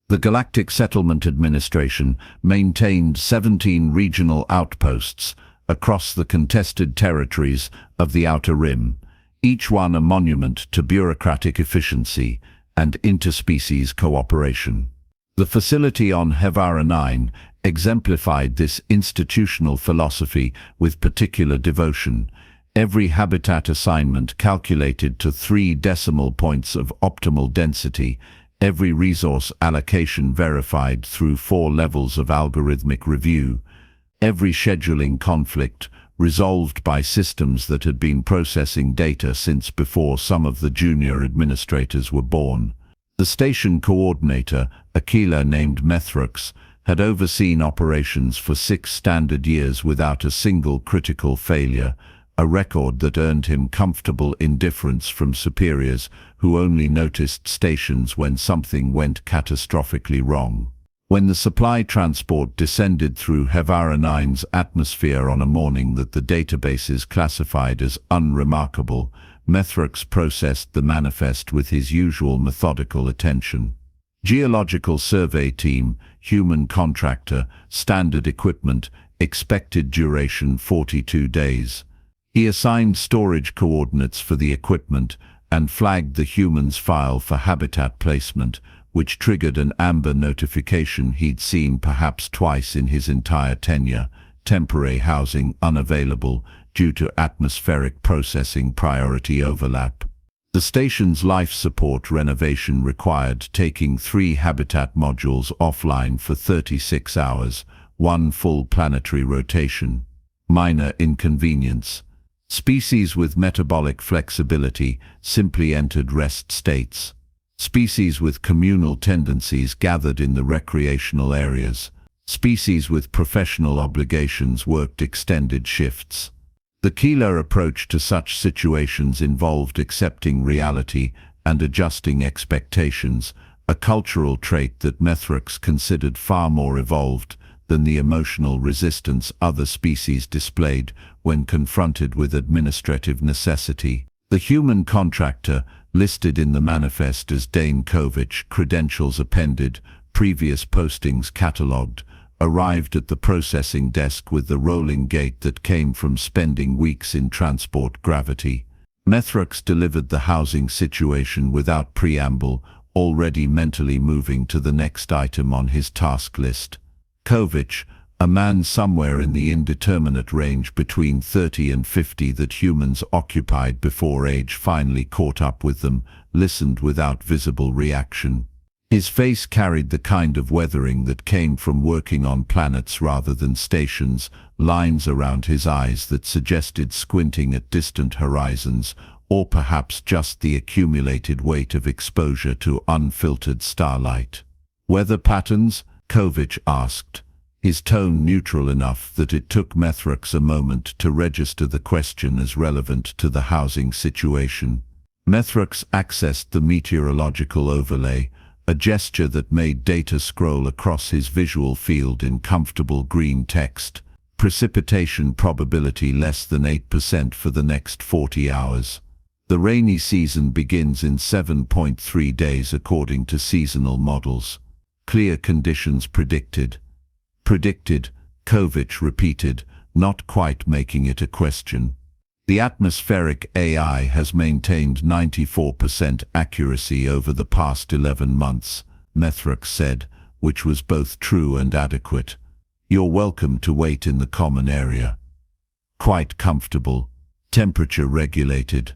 The Galactic Settlement Administration maintained 17 regional outposts across the contested territories of the Outer Rim, each one a monument to bureaucratic efficiency and interspecies cooperation. The facility on HFY-9 exemplified this institutional philosophy with particular devotion. Every habitat assignment calculated to 3 decimal points of optimal density, every resource allocation verified through 4 levels of algorithmic review, every scheduling conflict resolved by systems that had been processing data since before some of the junior administrators were born. The station coordinator, a keeler named Methrux, had overseen operations for 6 standard years without a single critical failure, a record that earned him comfortable indifference from superiors who only noticed stations when something went catastrophically wrong. When the supply transport descended through HFY-9's atmosphere on a morning that the databases classified as unremarkable, Methrux processed the manifest with his usual methodical attention. Geological survey team, human contractor, standard equipment, expected duration 42 days. He assigned storage coordinates for the equipment and flagged the human's file for habitat placement, which triggered an amber notification he'd seen perhaps twice in his entire tenure: temporary housing unavailable due to atmospheric processing priority overlap. The station's life support renovation required taking 3 habitat modules offline for 36 hours, 1 full planetary rotation. Minor inconvenience. Species with metabolic flexibility simply entered rest states. Species with communal tendencies gathered in the recreational areas. Species with professional obligations worked extended shifts. The keeler approach to such situations involved accepting reality and adjusting expectations, a cultural trait that Methrux considered far more evolved than the emotional resistance other species displayed when confronted with administrative necessity. The human contractor, listed in the manifest as Dane Kovich, credentials appended, previous postings catalogued, arrived at the processing desk with the rolling gait that came from spending weeks in transport gravity. Methrux delivered the housing situation without preamble, already mentally moving to the next item on his task list. Kovich, a man somewhere in the indeterminate range between 30 and 50 that humans occupied before age finally caught up with them, listened without visible reaction. His face carried the kind of weathering that came from working on planets rather than stations, lines around his eyes that suggested squinting at distant horizons, or perhaps just the accumulated weight of exposure to unfiltered starlight. Weather patterns? Kovich asked, his tone neutral enough that it took Methrux a moment to register the question as relevant to the housing situation. Methrux accessed the meteorological overlay, a gesture that made data scroll across his visual field in comfortable green text. Precipitation probability less than 8% for the next 40 hours. The rainy season begins in 7.3 days according to seasonal models. Clear conditions predicted. Predicted, Kovich repeated, not quite making it a question. The atmospheric AI has maintained 94% accuracy over the past 11 months, Methrux said, which was both true and adequate. You're welcome to wait in the common area. Quite comfortable. Temperature regulated.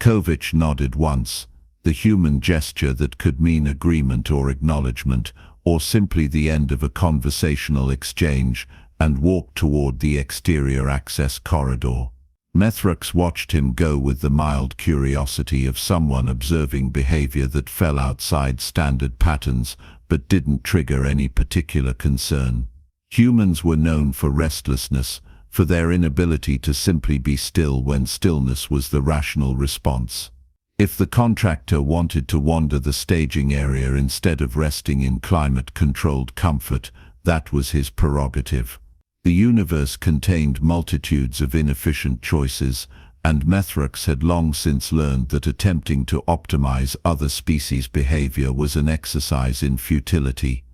Kovich nodded once, the human gesture that could mean agreement or acknowledgement, or simply the end of a conversational exchange, and walked toward the exterior access corridor. Methrux watched him go with the mild curiosity of someone observing behavior that fell outside standard patterns but didn't trigger any particular concern. Humans were known for restlessness, for their inability to simply be still when stillness was the rational response. If the contractor wanted to wander the staging area instead of resting in climate-controlled comfort, that was his prerogative. The universe contained multitudes of inefficient choices, and Mithrax had long since learned that attempting to optimize other species' behavior was an exercise in futility.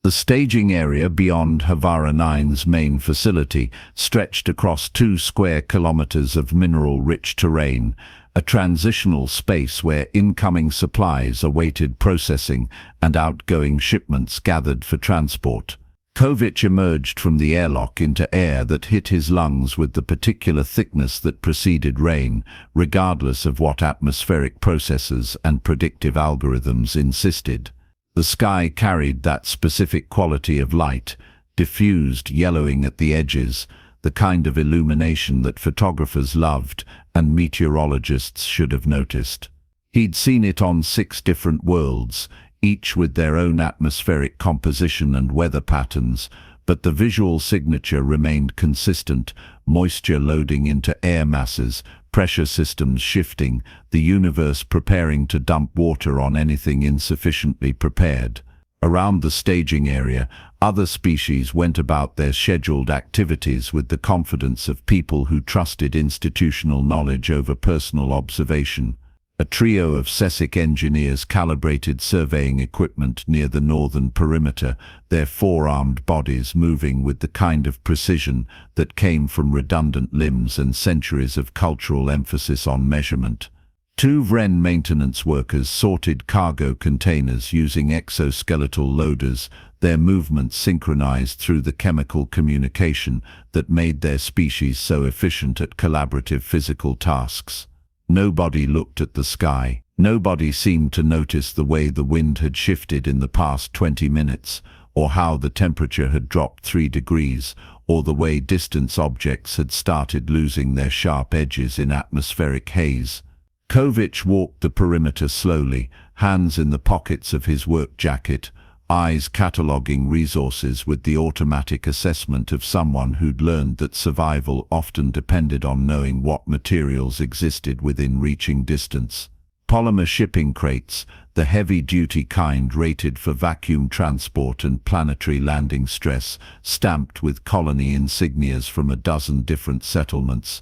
The staging area beyond Havara 9's main facility stretched across 2 square kilometers of mineral-rich terrain, a transitional space where incoming supplies awaited processing and outgoing shipments gathered for transport. Kovic emerged from the airlock into air that hit his lungs with the particular thickness that preceded rain, regardless of what atmospheric processes and predictive algorithms insisted. The sky carried that specific quality of light, diffused, yellowing at the edges, the kind of illumination that photographers loved and meteorologists should have noticed. He'd seen it on 6 different worlds, each with their own atmospheric composition and weather patterns, but the visual signature remained consistent: moisture loading into air masses, pressure systems shifting, the universe preparing to dump water on anything insufficiently prepared. Around the staging area, other species went about their scheduled activities with the confidence of people who trusted institutional knowledge over personal observation. A trio of Sesic engineers calibrated surveying equipment near the northern perimeter, their 4-armed bodies moving with the kind of precision that came from redundant limbs and centuries of cultural emphasis on measurement. 2 Vren maintenance workers sorted cargo containers using exoskeletal loaders, their movements synchronized through the chemical communication that made their species so efficient at collaborative physical tasks. Nobody looked at the sky. Nobody seemed to notice the way the wind had shifted in the past 20 minutes, or how the temperature had dropped 3 degrees, or the way distant objects had started losing their sharp edges in atmospheric haze. Kovic walked the perimeter slowly, hands in the pockets of his work jacket, eyes cataloging resources with the automatic assessment of someone who'd learned that survival often depended on knowing what materials existed within reaching distance. Polymer shipping crates, the heavy-duty kind rated for vacuum transport and planetary landing stress, stamped with colony insignias from a dozen different settlements.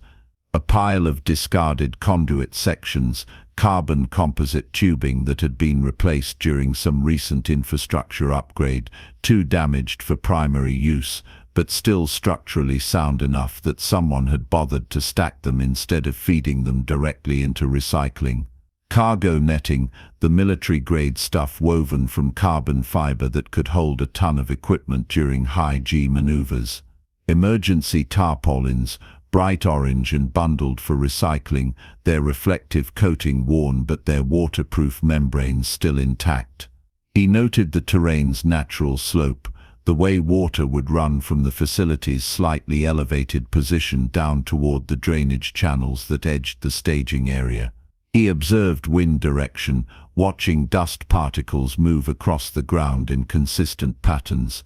A pile of discarded conduit sections, carbon composite tubing that had been replaced during some recent infrastructure upgrade, too damaged for primary use, but still structurally sound enough that someone had bothered to stack them instead of feeding them directly into recycling. Cargo netting, the military-grade stuff woven from carbon fiber that could hold a ton of equipment during high-G maneuvers. Emergency tarpaulins, bright orange and bundled for recycling, their reflective coating worn but their waterproof membranes still intact. He noted the terrain's natural slope, the way water would run from the facility's slightly elevated position down toward the drainage channels that edged the staging area. He observed wind direction, watching dust particles move across the ground in consistent patterns.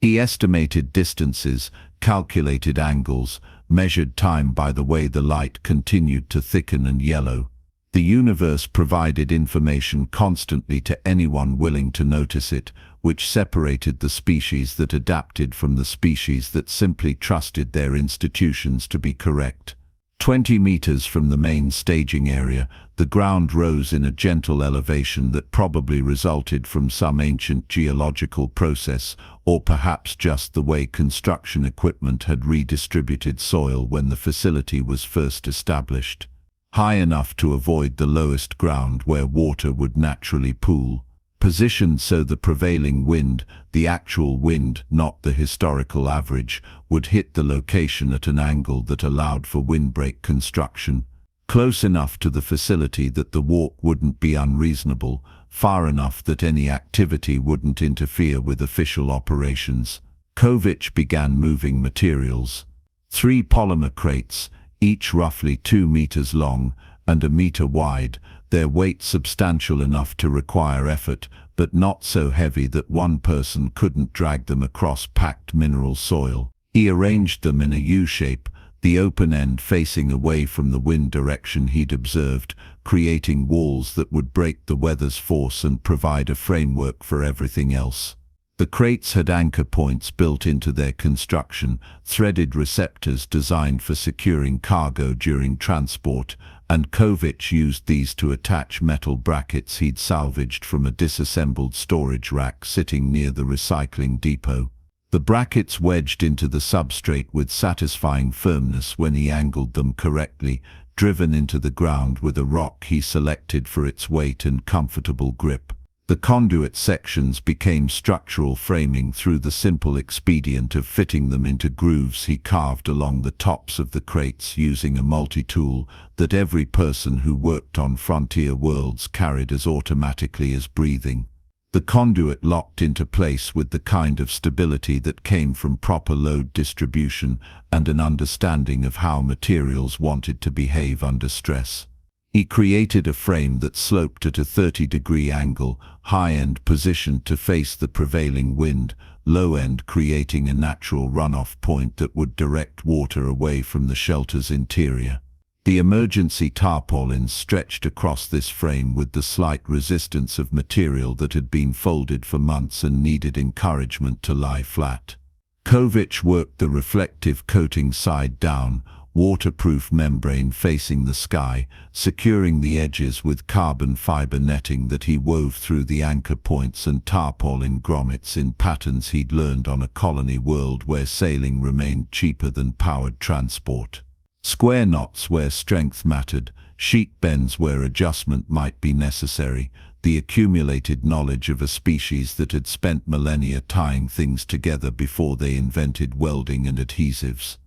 He estimated distances, calculated angles, measured time by the way the light continued to thicken and yellow. The universe provided information constantly to anyone willing to notice it, which separated the species that adapted from the species that simply trusted their institutions to be correct. 20 meters from the main staging area, the ground rose in a gentle elevation that probably resulted from some ancient geological process, or perhaps just the way construction equipment had redistributed soil when the facility was first established. High enough to avoid the lowest ground where water would naturally pool. Positioned so the prevailing wind, the actual wind, not the historical average, would hit the location at an angle that allowed for windbreak construction. Close enough to the facility that the walk wouldn't be unreasonable, far enough that any activity wouldn't interfere with official operations. Kovic began moving materials. 3 polymer crates, each roughly 2 meters long and a meter wide, their weight substantial enough to require effort, but not so heavy that one person couldn't drag them across packed mineral soil. He arranged them in a U-shape, the open end facing away from the wind direction he'd observed, creating walls that would break the weather's force and provide a framework for everything else. The crates had anchor points built into their construction, threaded receptors designed for securing cargo during transport, and Kovic used these to attach metal brackets he'd salvaged from a disassembled storage rack sitting near the recycling depot. The brackets wedged into the substrate with satisfying firmness when he angled them correctly, driven into the ground with a rock he selected for its weight and comfortable grip. The conduit sections became structural framing through the simple expedient of fitting them into grooves he carved along the tops of the crates using a multi-tool that every person who worked on frontier worlds carried as automatically as breathing. The conduit locked into place with the kind of stability that came from proper load distribution and an understanding of how materials wanted to behave under stress. He created a frame that sloped at a 30-degree angle, high-end positioned to face the prevailing wind, low-end creating a natural runoff point that would direct water away from the shelter's interior. The emergency tarpaulins stretched across this frame with the slight resistance of material that had been folded for months and needed encouragement to lie flat. Kovic worked the reflective coating side down, waterproof membrane facing the sky, securing the edges with carbon fiber netting that he wove through the anchor points and tarpaulin grommets in patterns he'd learned on a colony world where sailing remained cheaper than powered transport. Square knots where strength mattered, sheet bends where adjustment might be necessary, the accumulated knowledge of a species that had spent millennia tying things together before they invented welding and adhesives.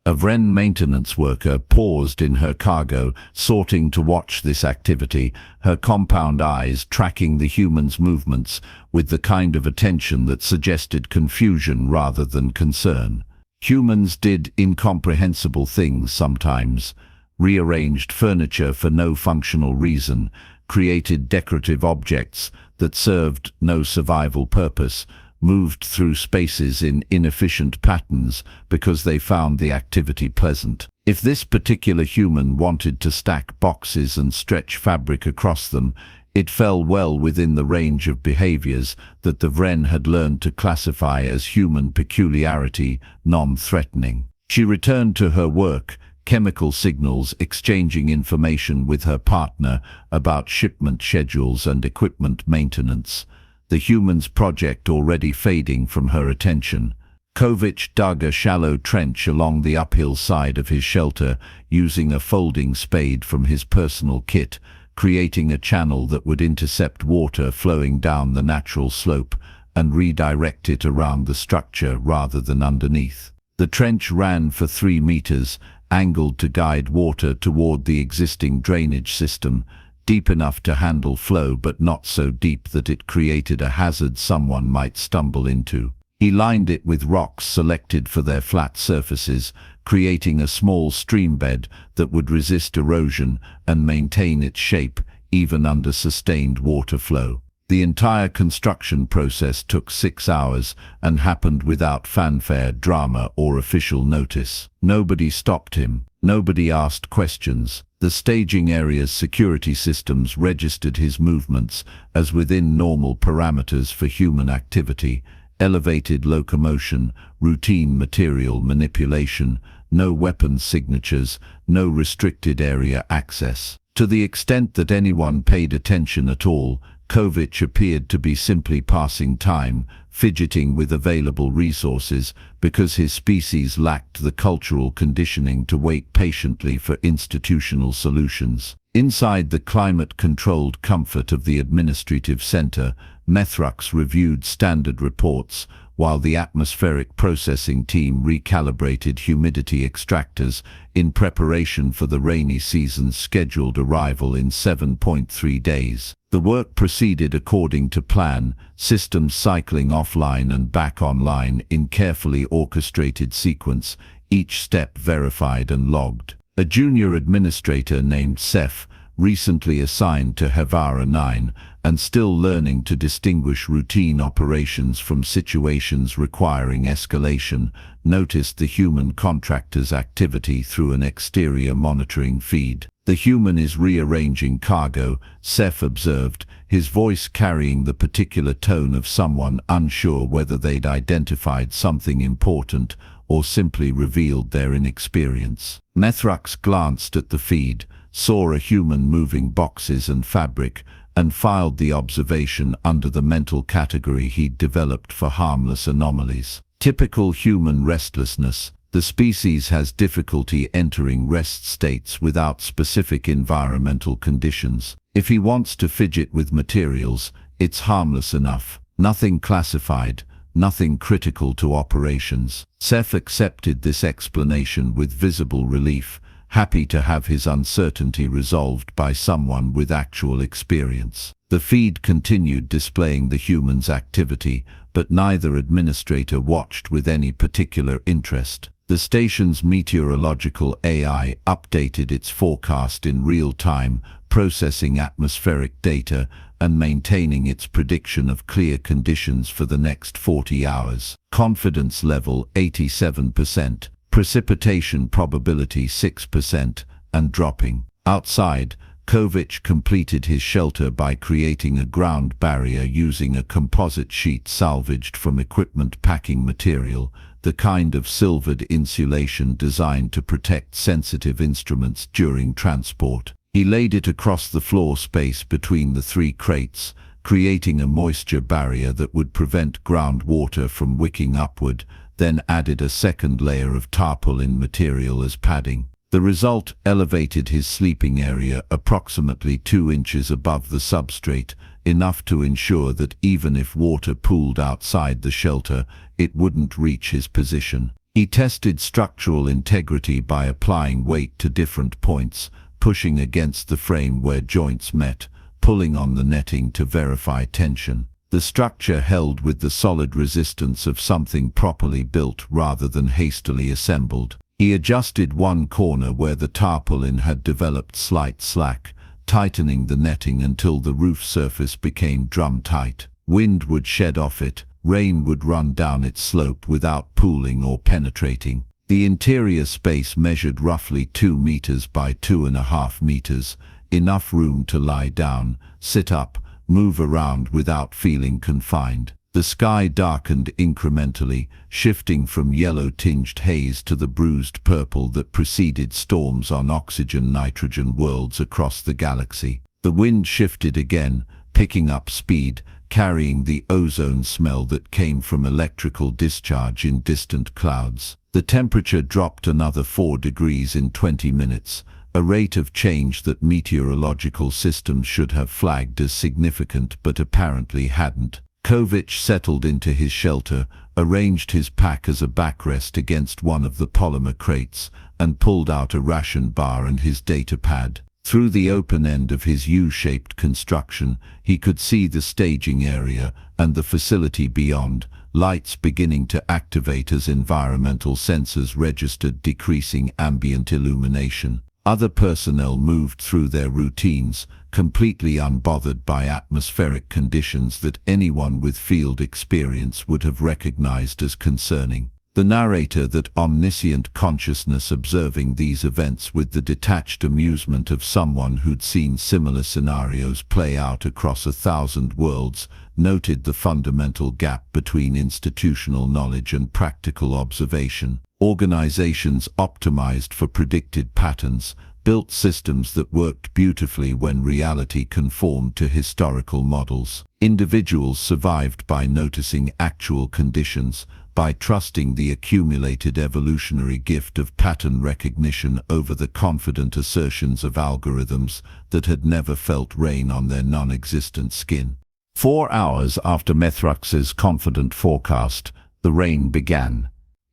A Vren maintenance worker paused in her cargo, sorting to watch this activity, her compound eyes tracking the human's movements with the kind of attention that suggested confusion rather than concern. Humans did incomprehensible things sometimes, rearranged furniture for no functional reason, created decorative objects that served no survival purpose, moved through spaces in inefficient patterns because they found the activity pleasant. If this particular human wanted to stack boxes and stretch fabric across them, it fell well within the range of behaviors that the Vren had learned to classify as human peculiarity, non-threatening. She returned to her work, chemical signals exchanging information with her partner about shipment schedules and equipment maintenance. The human's project already fading from her attention. Kovic dug a shallow trench along the uphill side of his shelter, using a folding spade from his personal kit, creating a channel that would intercept water flowing down the natural slope and redirect it around the structure rather than underneath. The trench ran for 3 meters, angled to guide water toward the existing drainage system, deep enough to handle flow but not so deep that it created a hazard someone might stumble into. He lined it with rocks selected for their flat surfaces, creating a small streambed that would resist erosion and maintain its shape even under sustained water flow. The entire construction process took 6 hours and happened without fanfare, drama, or official notice. Nobody stopped him. Nobody asked questions. The staging area's security systems registered his movements as within normal parameters for human activity, elevated locomotion, routine material manipulation, no weapons signatures, no restricted area access. To the extent that anyone paid attention at all, Kovic appeared to be simply passing time, fidgeting with available resources because his species lacked the cultural conditioning to wait patiently for institutional solutions. Inside the climate-controlled comfort of the administrative center, Methrux reviewed standard reports, while the atmospheric processing team recalibrated humidity extractors in preparation for the rainy season's scheduled arrival in 7.3 days. The work proceeded according to plan, systems cycling offline and back online in carefully orchestrated sequence, each step verified and logged. A junior administrator named Seth, recently assigned to Havara 9 and still learning to distinguish routine operations from situations requiring escalation, noticed the human contractor's activity through an exterior monitoring feed. "The human is rearranging cargo," Seth observed, his voice carrying the particular tone of someone unsure whether they'd identified something important or simply revealed their inexperience. Methrux glanced at the feed, saw a human moving boxes and fabric, and filed the observation under the mental category he'd developed for harmless anomalies. Typical human restlessness. The species has difficulty entering rest states without specific environmental conditions. If he wants to fidget with materials, it's harmless enough. Nothing classified, nothing critical to operations. Seth accepted this explanation with visible relief, happy to have his uncertainty resolved by someone with actual experience. The feed continued displaying the human's activity, but neither administrator watched with any particular interest. The station's meteorological AI updated its forecast in real time, processing atmospheric data and maintaining its prediction of clear conditions for the next 40 hours. Confidence level 87%, precipitation probability 6%, and dropping. Outside, Kovic completed his shelter by creating a ground barrier using a composite sheet salvaged from equipment packing material, the kind of silvered insulation designed to protect sensitive instruments during transport. He laid it across the floor space between the 3 crates, creating a moisture barrier that would prevent groundwater from wicking upward, then added a second layer of tarpaulin material as padding. The result elevated his sleeping area approximately 2 inches above the substrate, enough to ensure that even if water pooled outside the shelter, it wouldn't reach his position. He tested structural integrity by applying weight to different points, pushing against the frame where joints met, pulling on the netting to verify tension. The structure held with the solid resistance of something properly built rather than hastily assembled. He adjusted one corner where the tarpaulin had developed slight slack, tightening the netting until the roof surface became drum-tight. Wind would shed off it, rain would run down its slope without pooling or penetrating. The interior space measured roughly 2 meters by 2.5 meters, enough room to lie down, sit up, move around without feeling confined. The sky darkened incrementally, shifting from yellow-tinged haze to the bruised purple that preceded storms on oxygen-nitrogen worlds across the galaxy. The wind shifted again, picking up speed, carrying the ozone smell that came from electrical discharge in distant clouds. The temperature dropped another 4 degrees in 20 minutes, a rate of change that meteorological systems should have flagged as significant but apparently hadn't. Kovic settled into his shelter, arranged his pack as a backrest against one of the polymer crates, and pulled out a ration bar and his data pad. Through the open end of his U-shaped construction, he could see the staging area and the facility beyond, lights beginning to activate as environmental sensors registered decreasing ambient illumination. Other personnel moved through their routines, completely unbothered by atmospheric conditions that anyone with field experience would have recognized as concerning. The narrator, that omniscient consciousness observing these events with the detached amusement of someone who'd seen similar scenarios play out across 1,000 worlds, noted the fundamental gap between institutional knowledge and practical observation. Organizations optimized for predicted patterns, built systems that worked beautifully when reality conformed to historical models. Individuals survived by noticing actual conditions, by trusting the accumulated evolutionary gift of pattern recognition over the confident assertions of algorithms that had never felt rain on their non-existent skin. 4 hours after Methrux's confident forecast, the rain began.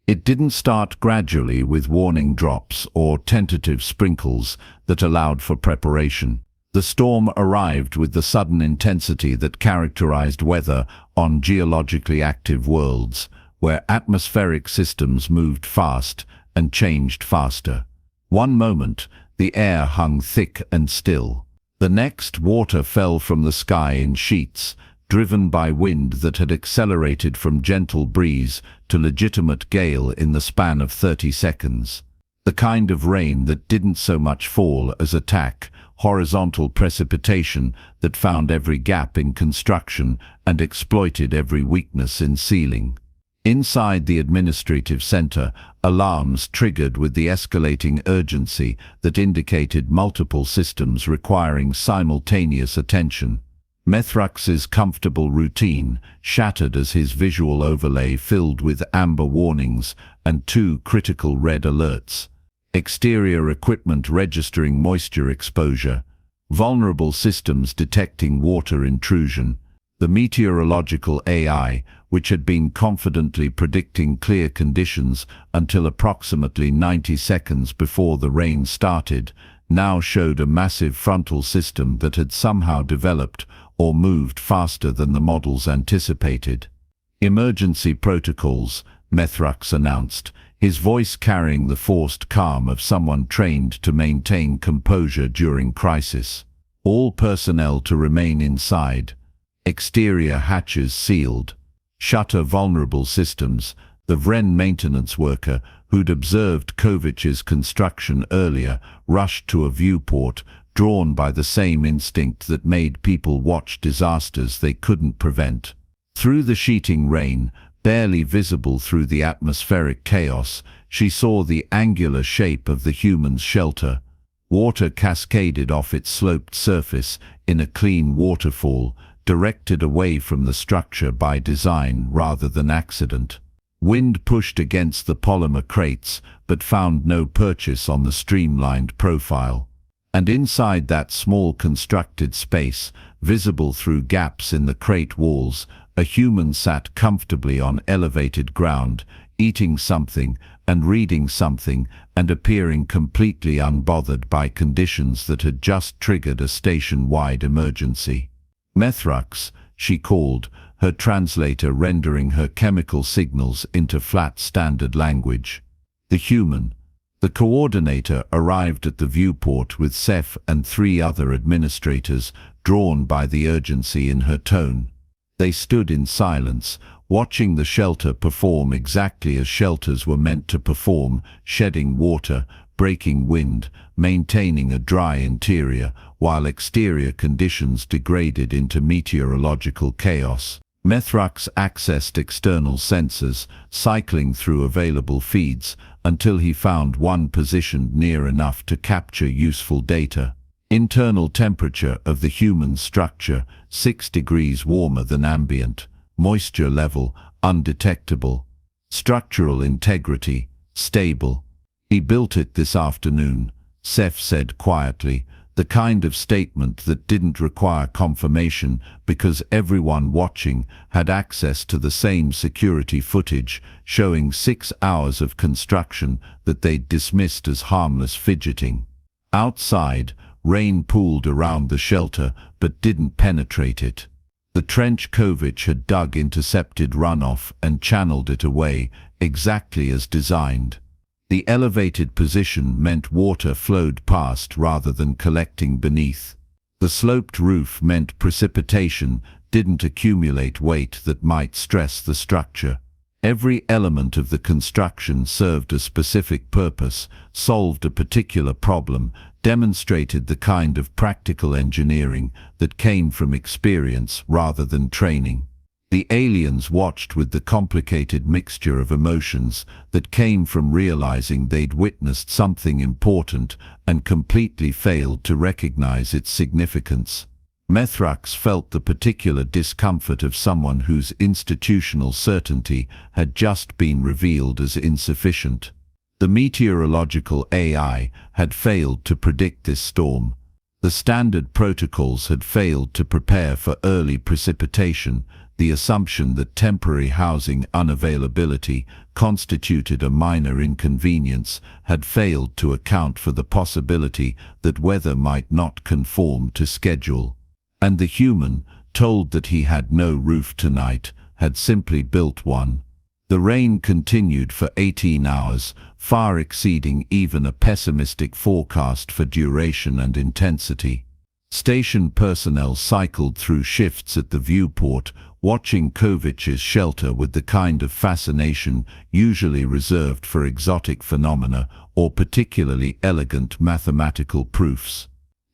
It didn't start gradually with warning drops or tentative sprinkles that allowed for preparation. The storm arrived with the sudden intensity that characterized weather on geologically active worlds, where atmospheric systems moved fast and changed faster. One moment, the air hung thick and still. The next, water fell from the sky in sheets, driven by wind that had accelerated from gentle breeze to legitimate gale in the span of 30 seconds. The kind of rain that didn't so much fall as attack, horizontal precipitation that found every gap in construction and exploited every weakness in ceiling. Inside the administrative center, alarms triggered with the escalating urgency that indicated multiple systems requiring simultaneous attention. Methrux's comfortable routine shattered as his visual overlay filled with amber warnings and 2 critical red alerts. Exterior equipment registering moisture exposure, vulnerable systems detecting water intrusion. The meteorological AI, which had been confidently predicting clear conditions until approximately 90 seconds before the rain started, now showed a massive frontal system that had somehow developed or moved faster than the models anticipated. Emergency protocols, Methrux announced, his voice carrying the forced calm of someone trained to maintain composure during crisis. All personnel to remain inside. Exterior hatches sealed. Shutter vulnerable systems. The Vren maintenance worker, who'd observed Kovic's construction earlier, rushed to a viewport, drawn by the same instinct that made people watch disasters they couldn't prevent. Through the sheeting rain, barely visible through the atmospheric chaos, she saw the angular shape of the human's shelter. Water cascaded off its sloped surface in a clean waterfall, directed away from the structure by design rather than accident. Wind pushed against the polymer crates, but found no purchase on the streamlined profile. And inside that small constructed space, visible through gaps in the crate walls, a human sat comfortably on elevated ground, eating something and reading something and appearing completely unbothered by conditions that had just triggered a station-wide emergency. Methrux, she called, her translator rendering her chemical signals into flat standard language. The human. The coordinator arrived at the viewport with Seth and 3 other administrators, drawn by the urgency in her tone. They stood in silence, watching the shelter perform exactly as shelters were meant to perform, shedding water, breaking wind, maintaining a dry interior, while exterior conditions degraded into meteorological chaos. Methrux accessed external sensors, cycling through available feeds, until he found one positioned near enough to capture useful data. Internal temperature of the human structure, 6 degrees warmer than ambient. Moisture level, undetectable. Structural integrity, stable. He built it this afternoon, Seth said quietly, the kind of statement that didn't require confirmation because everyone watching had access to the same security footage showing 6 hours of construction that they'd dismissed as harmless fidgeting. Outside, rain pooled around the shelter but didn't penetrate it. The trench Kovic had dug intercepted runoff and channeled it away, exactly as designed. The elevated position meant water flowed past rather than collecting beneath. The sloped roof meant precipitation didn't accumulate weight that might stress the structure. Every element of the construction served a specific purpose, solved a particular problem, demonstrated the kind of practical engineering that came from experience rather than training. The aliens watched with the complicated mixture of emotions that came from realizing they'd witnessed something important and completely failed to recognize its significance. Methrux felt the particular discomfort of someone whose institutional certainty had just been revealed as insufficient. The meteorological AI had failed to predict this storm. The standard protocols had failed to prepare for early precipitation. The assumption that temporary housing unavailability constituted a minor inconvenience had failed to account for the possibility that weather might not conform to schedule. And the human, told that he had no roof tonight, had simply built one. The rain continued for 18 hours, far exceeding even a pessimistic forecast for duration and intensity. Station personnel cycled through shifts at the viewport, watching Kovic's shelter with the kind of fascination usually reserved for exotic phenomena or particularly elegant mathematical proofs.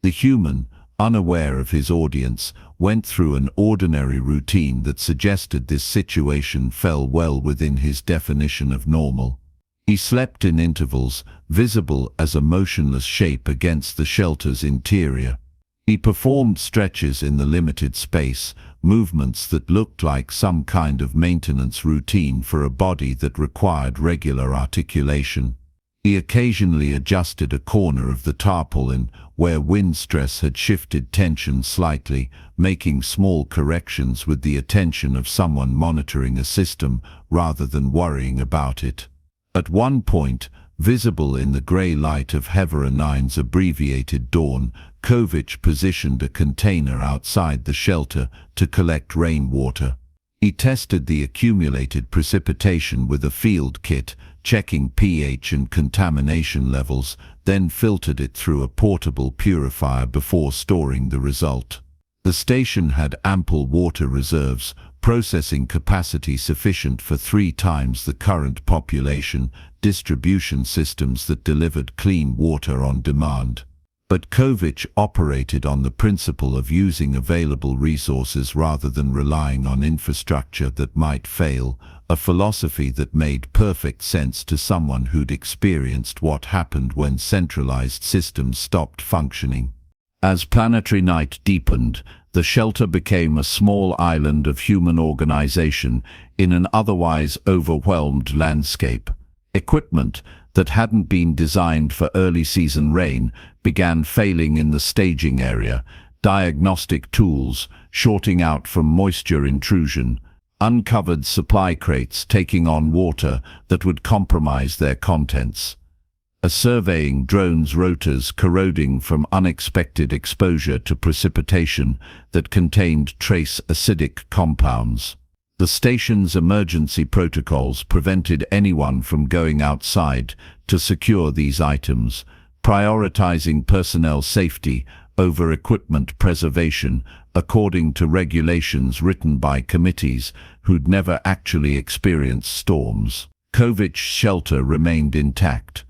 The human, unaware of his audience, went through an ordinary routine that suggested this situation fell well within his definition of normal. He slept in intervals, visible as a motionless shape against the shelter's interior. He performed stretches in the limited space, movements that looked like some kind of maintenance routine for a body that required regular articulation. He occasionally adjusted a corner of the tarpaulin where wind stress had shifted tension slightly, making small corrections with the attention of someone monitoring a system rather than worrying about it. At one point, visible in the grey light of HFY-9's abbreviated dawn, Kovic positioned a container outside the shelter to collect rainwater. He tested the accumulated precipitation with a field kit, checking pH and contamination levels, then filtered it through a portable purifier before storing the result. The station had ample water reserves, processing capacity sufficient for 3 times the current population, distribution systems that delivered clean water on demand. But Kovic operated on the principle of using available resources rather than relying on infrastructure that might fail, a philosophy that made perfect sense to someone who'd experienced what happened when centralized systems stopped functioning. As planetary night deepened, the shelter became a small island of human organization in an otherwise overwhelmed landscape. Equipment that hadn't been designed for early season rain began failing in the staging area, diagnostic tools shorting out from moisture intrusion, uncovered supply crates taking on water that would compromise their contents. A surveying drone's rotors corroding from unexpected exposure to precipitation that contained trace acidic compounds. The station's emergency protocols prevented anyone from going outside to secure these items, prioritizing personnel safety over equipment preservation according to regulations written by committees who'd never actually experienced storms. Kovic's shelter remained intact,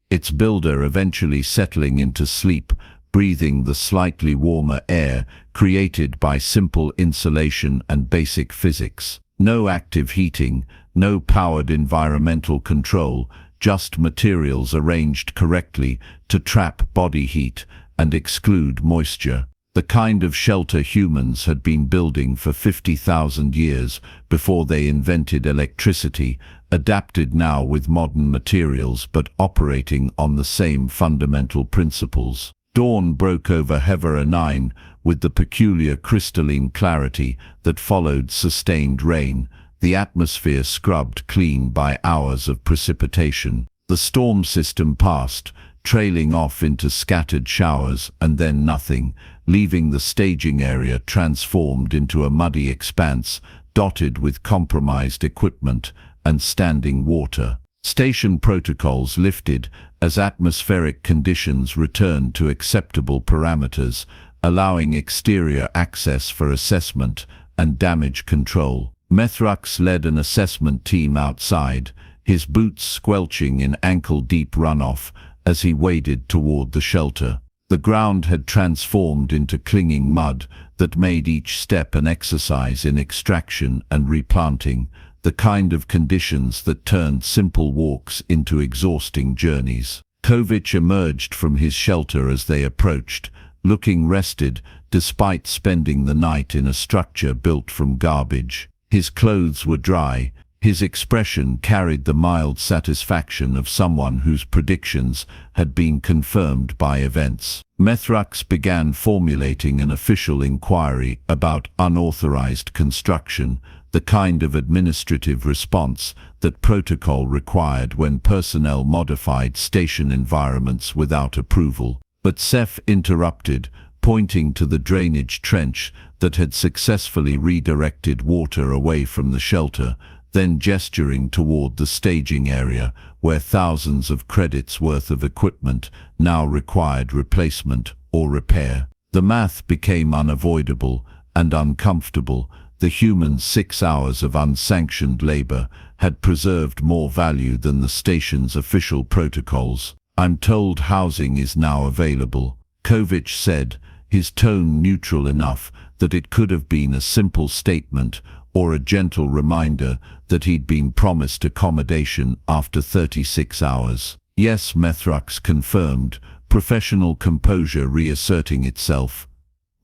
its builder eventually settling into sleep, breathing the slightly warmer air created by simple insulation and basic physics. No active heating, no powered environmental control, just materials arranged correctly to trap body heat and exclude moisture. The kind of shelter humans had been building for 50,000 years before they invented electricity, adapted now with modern materials but operating on the same fundamental principles. Dawn broke over HFY-9 with the peculiar crystalline clarity that followed sustained rain, the atmosphere scrubbed clean by hours of precipitation. The storm system passed, trailing off into scattered showers and then nothing, leaving the staging area transformed into a muddy expanse dotted with compromised equipment and standing water. Station protocols lifted as atmospheric conditions returned to acceptable parameters, allowing exterior access for assessment and damage control. Methrux led an assessment team outside, his boots squelching in ankle-deep runoff as he waded toward the shelter. The ground had transformed into clinging mud that made each step an exercise in extraction and replanting, the kind of conditions that turned simple walks into exhausting journeys. Kovic emerged from his shelter as they approached, looking rested despite spending the night in a structure built from garbage. His clothes were dry, his expression carried the mild satisfaction of someone whose predictions had been confirmed by events. Methrux began formulating an official inquiry about unauthorized construction, the kind of administrative response that protocol required when personnel modified station environments without approval. But Seth interrupted, pointing to the drainage trench that had successfully redirected water away from the shelter, then gesturing toward the staging area where thousands of credits worth of equipment now required replacement or repair. The math became unavoidable and uncomfortable. The humans' 6 hours of unsanctioned labor had preserved more value than the station's official protocols. "I'm told housing is now available," Kovic said, his tone neutral enough that it could have been a simple statement or a gentle reminder that he'd been promised accommodation after 36 hours. Yes, Methrux confirmed, professional composure reasserting itself.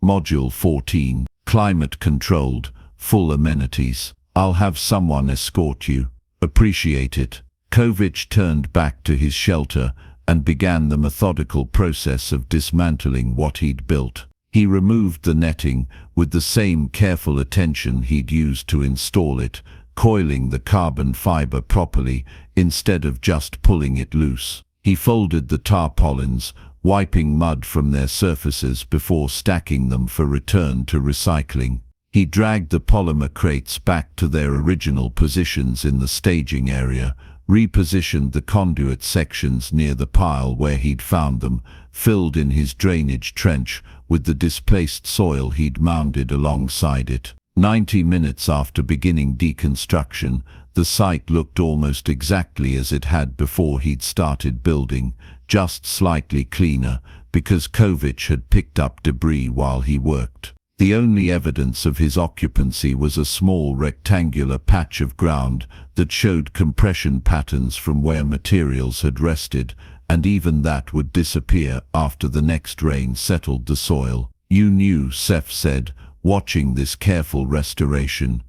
Module 14. Climate-controlled, full amenities. I'll have someone escort you. Appreciate it. Kovic turned back to his shelter and began the methodical process of dismantling what he'd built. He removed the netting with the same careful attention he'd used to install it, coiling the carbon fiber properly instead of just pulling it loose. He folded the tarpaulins, wiping mud from their surfaces before stacking them for return to recycling. He dragged the polymer crates back to their original positions in the staging area, repositioned the conduit sections near the pile where he'd found them, filled in his drainage trench with the displaced soil he'd mounded alongside it. 90 minutes after beginning deconstruction, the site looked almost exactly as it had before he'd started building, just slightly cleaner, because Kovic had picked up debris while he worked. The only evidence of his occupancy was a small rectangular patch of ground that showed compression patterns from where materials had rested, and even that would disappear after the next rain settled the soil. You knew, Seth said, watching this careful restoration.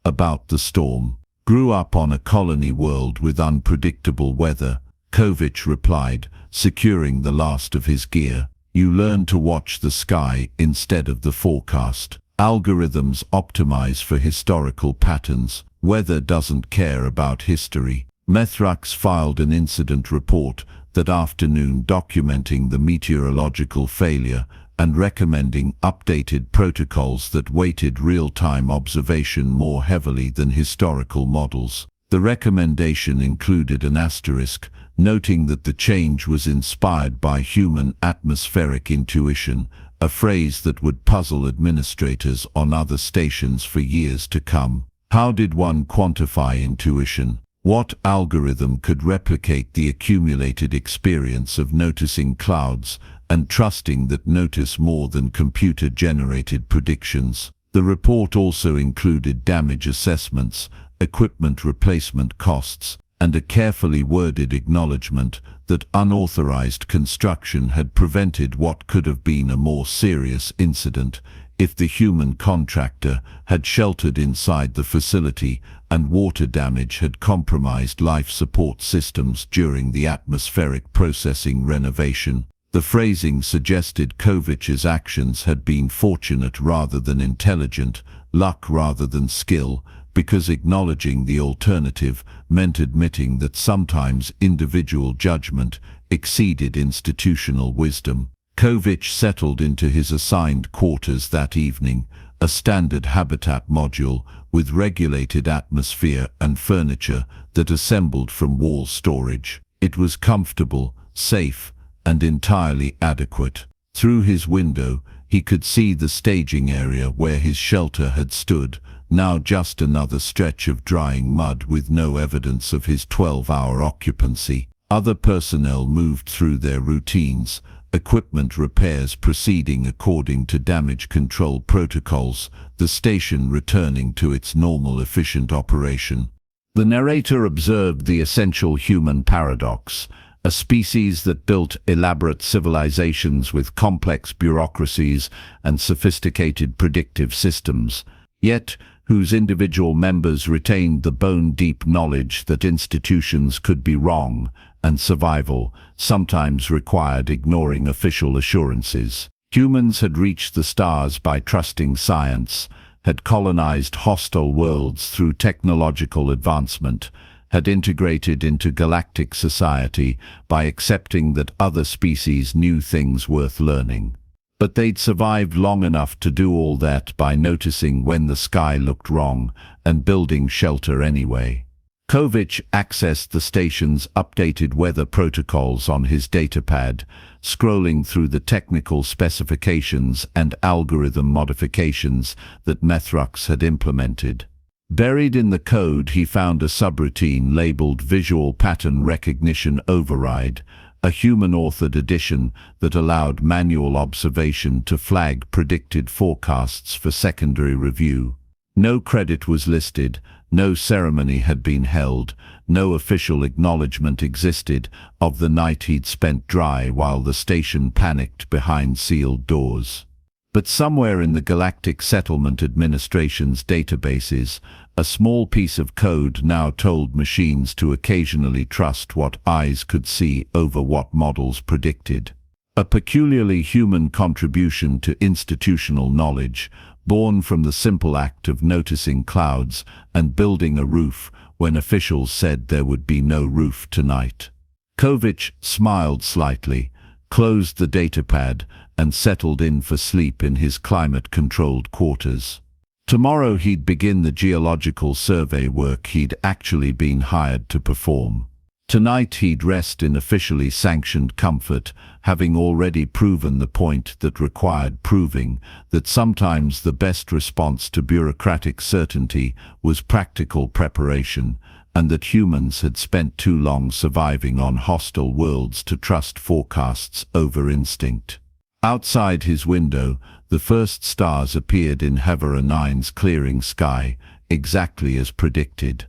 About the storm. Grew up on a colony world with unpredictable weather, Kovic replied, securing the last of his gear. You learn to watch the sky instead of the forecast. Algorithms optimize for historical patterns. Weather doesn't care about history. Methrux filed an incident report that afternoon documenting the meteorological failure and recommending updated protocols that weighted real-time observation more heavily than historical models. The recommendation included an asterisk, noting that the change was inspired by human atmospheric intuition, a phrase that would puzzle administrators on other stations for years to come. How did one quantify intuition? What algorithm could replicate the accumulated experience of noticing clouds and trusting that notice more than computer-generated predictions? The report also included damage assessments, equipment replacement costs, and a carefully worded acknowledgement that unauthorized construction had prevented what could have been a more serious incident if the human contractor had sheltered inside the facility and water damage had compromised life support systems during the atmospheric processing renovation. The phrasing suggested Kovic's actions had been fortunate rather than intelligent, luck rather than skill, because acknowledging the alternative meant admitting that sometimes individual judgment exceeded institutional wisdom. Kovic settled into his assigned quarters that evening, a standard habitat module with regulated atmosphere and furniture that assembled from wall storage. It was comfortable, safe, and entirely adequate. Through his window, he could see the staging area where his shelter had stood, now just another stretch of drying mud with no evidence of his 12-hour occupancy. Other personnel moved through their routines, equipment repairs proceeding according to damage control protocols, the station returning to its normal efficient operation. The narrator observed the essential human paradox, a species that built elaborate civilizations with complex bureaucracies and sophisticated predictive systems, yet whose individual members retained the bone-deep knowledge that institutions could be wrong, and survival sometimes required ignoring official assurances. Humans had reached the stars by trusting science, had colonized hostile worlds through technological advancement, had integrated into galactic society by accepting that other species knew things worth learning. But they'd survived long enough to do all that by noticing when the sky looked wrong and building shelter anyway. Kovic accessed the station's updated weather protocols on his datapad, scrolling through the technical specifications and algorithm modifications that Methrux had implemented. Buried in the code, he found a subroutine labeled Visual Pattern Recognition Override, a human-authored edition that allowed manual observation to flag predicted forecasts for secondary review. No credit was listed, no ceremony had been held, no official acknowledgement existed of the night he'd spent dry while the station panicked behind sealed doors. But somewhere in the Galactic Settlement Administration's databases, a small piece of code now told machines to occasionally trust what eyes could see over what models predicted. A peculiarly human contribution to institutional knowledge, born from the simple act of noticing clouds and building a roof when officials said there would be no roof tonight. Kovich smiled slightly, closed the datapad, and settled in for sleep in his climate-controlled quarters. Tomorrow he'd begin the geological survey work he'd actually been hired to perform. Tonight he'd rest in officially sanctioned comfort, having already proven the point that required proving, that sometimes the best response to bureaucratic certainty was practical preparation, and that humans had spent too long surviving on hostile worlds to trust forecasts over instinct. Outside his window, the first stars appeared in Hevera 9's clearing sky, exactly as predicted.